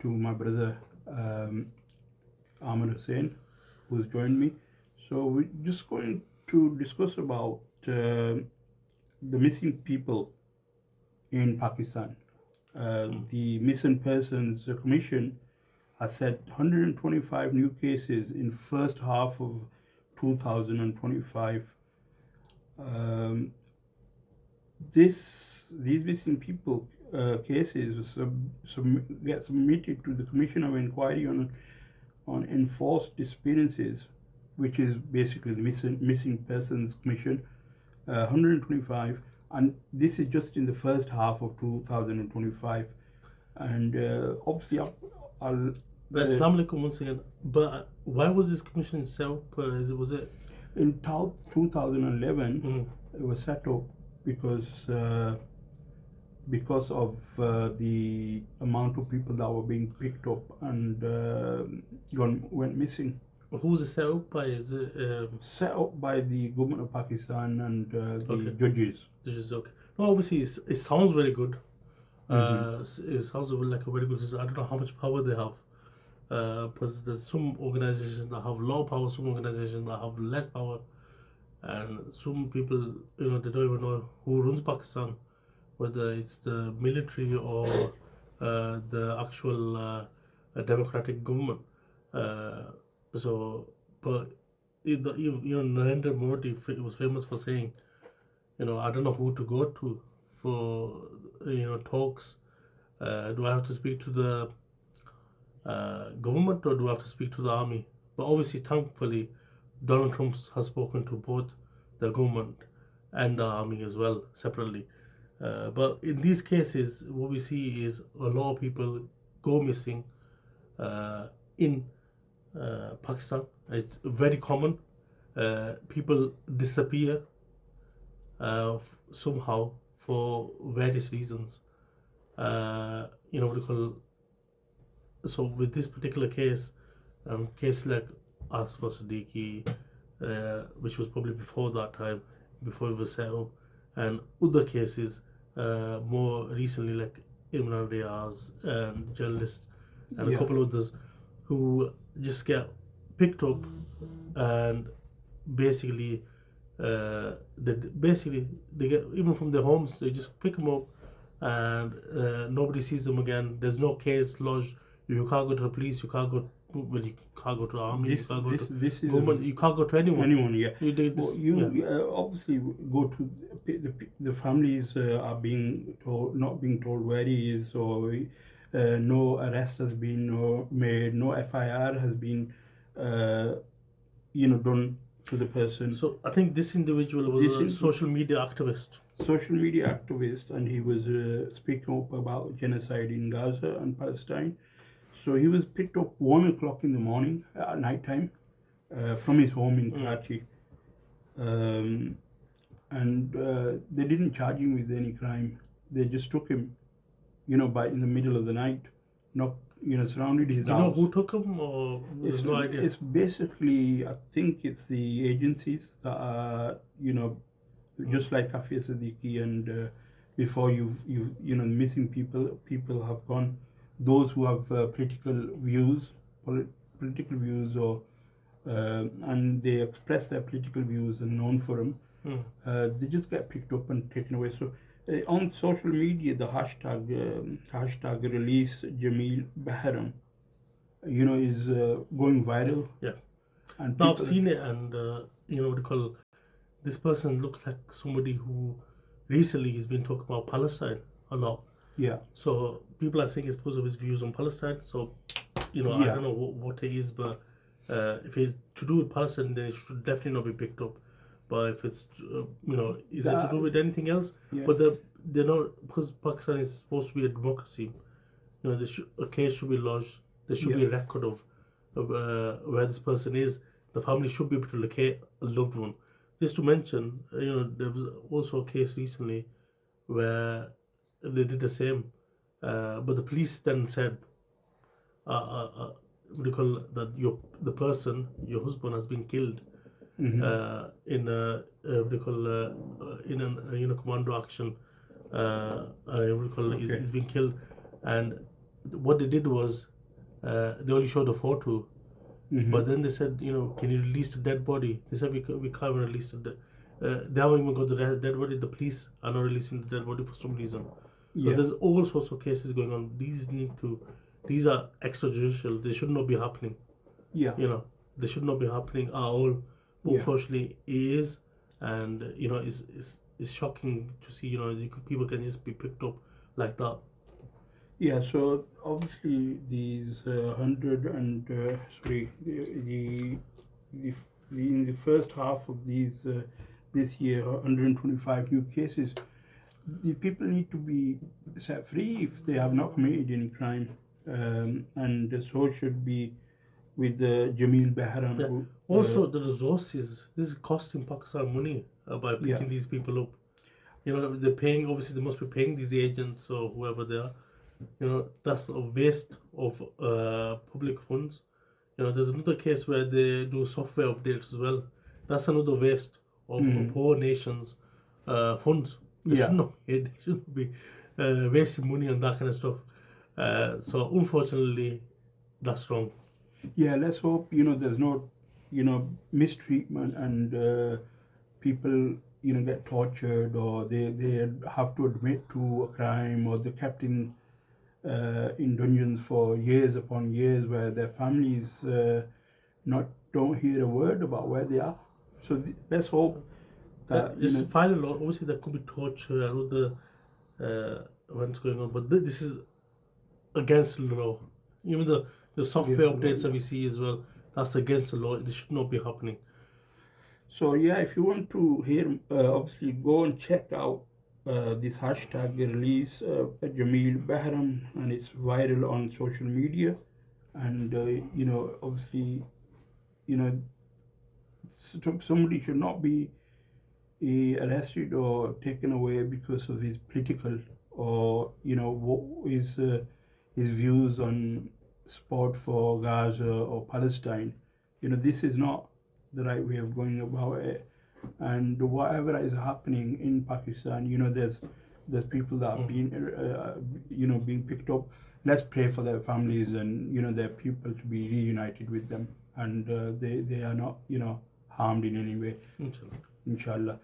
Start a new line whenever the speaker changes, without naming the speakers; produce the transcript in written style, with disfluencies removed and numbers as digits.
to my brother Ahmed Hussein, who's joined me. So we're just going to discuss about the missing people in Pakistan. The Missing Persons Commission has said 125 new cases in first half of 2025. Um, these missing people cases get submitted to the Commission of Inquiry on Enforced Disappearances, which is basically the Missing Persons Commission. 125, and this is just in the first half of 2025. And obviously, I'll
Assalamu alaikum once again. But why was this commission set up? Was it
in 2011 it was set up because of the amount of people that were being picked up and went missing.
who's it set up by? Is it
Set up by the government of Pakistan and the judges.
This is okay. No, obviously it sounds very good. It sounds like a very good system. I don't know how much power they have. Because there's some organizations that have low power, some organizations that have less power, and some people, they don't even know who runs Pakistan, whether it's the military or the actual democratic government. But Narendra Modi was famous for saying, I don't know who to go to for talks. Do I have to speak to the government or do I have to speak to the army? But obviously, thankfully, Donald Trump has spoken to both the government and the army as well separately. But in these cases, what we see is a lot of people go missing in Pakistan. It's very common. People disappear somehow for various reasons. What do you call? So with this particular case like Asfa Siddiqui, which was probably before that time, before it was set up, and other cases more recently like Imran Riaz and journalists and a couple of others who just get picked up and basically they get, even from their homes, they just pick them up and nobody sees them again. There's no case lodged. You can't go to the police. You can't go to the army. You can't go to government. You can't go to anyone.
Obviously go to the families are being told, not being told where he is, or no arrest has been made, no FIR has been done to the person.
So I think this individual was a social media activist.
And he was speaking up about genocide in Gaza and Palestine. So he was picked up 1 o'clock in the morning at night time from his home in Karachi. And they didn't charge him with any crime. They just took him, in the middle of the night, surrounded his house.
Do you know who took him, or there's no idea?
It's basically, I think it's the agencies that are, just like Afia Siddiqui, and before missing people have gone. Those who have political views, or and they express their political views and known for them, they just get picked up and taken away. So on social media, the hashtag release Jamil Bahram, is going viral.
Yeah. And now I've seen it, and what do you call? This person looks like somebody who recently he's been talking about Palestine a lot.
Yeah.
So people are saying it's because of his views on Palestine. So, I don't know what it is, but if it's to do with Palestine, then it should definitely not be picked up. But if it's, is it to do with anything else?
Yeah.
But they're not, because Pakistan is supposed to be a democracy. A case should be lodged. There should be a record of where this person is. The family should be able to locate a loved one. Just to mention, there was also a case recently where they did the same, but the police then said, what do you call that? The person, your husband, has been killed in a what do you call in a commando action. What do you call he's been killed, and what they did was they only showed a photo,
Mhm.
but then they said, can you release the dead body? They said we can't even release the. They haven't even got the dead body. The police are not releasing the dead body for some reason. So
Yeah.
there's all sorts of cases going on. These are extrajudicial. They should not be happening.
Yeah.
They should not be happening at all. But
Yeah.
unfortunately, it is, and it's shocking to see. People can just be picked up like that.
Yeah, so obviously these 100 and sorry, the, in the first half of these this year, 125 new cases. The people need to be set free if they have not committed any crime, and so should be with Jamil Behram.
Yeah.
Who,
Also, the resources. This is costing Pakistan money by picking
Yeah.
these people up. They're paying. Obviously, they must be paying these agents or whoever they are. That's a waste of public funds. There's another case where they do software updates as well. That's another waste of a poor nation's funds. They
Yeah.
shouldn't not be, they shouldn't be wasting money on that kind of stuff. So unfortunately, that's wrong.
Yeah, let's hope there's no mistreatment and people get tortured or they have to admit to a crime or they're kept in dungeons for years upon years where their families not don't hear a word about where they are. So let's hope that
Just find a lot. Obviously, there could be torture and other events going on, but this is against the law. Even the software
Against the law,
updates that we see as well, that's against the law. This should not be happening.
So yeah, if you want to hear, obviously go and check out this hashtag release Jamil Behram, and it's viral on social media. And obviously, somebody should not be arrested or taken away because of his political or what his views on support for Gaza or Palestine. This is not the right way of going about it. And whatever is happening in Pakistan, there's people that have been being picked up. Let's pray for their families and their people to be reunited with them, and they are not harmed in any way,
Inshallah.
inshallah.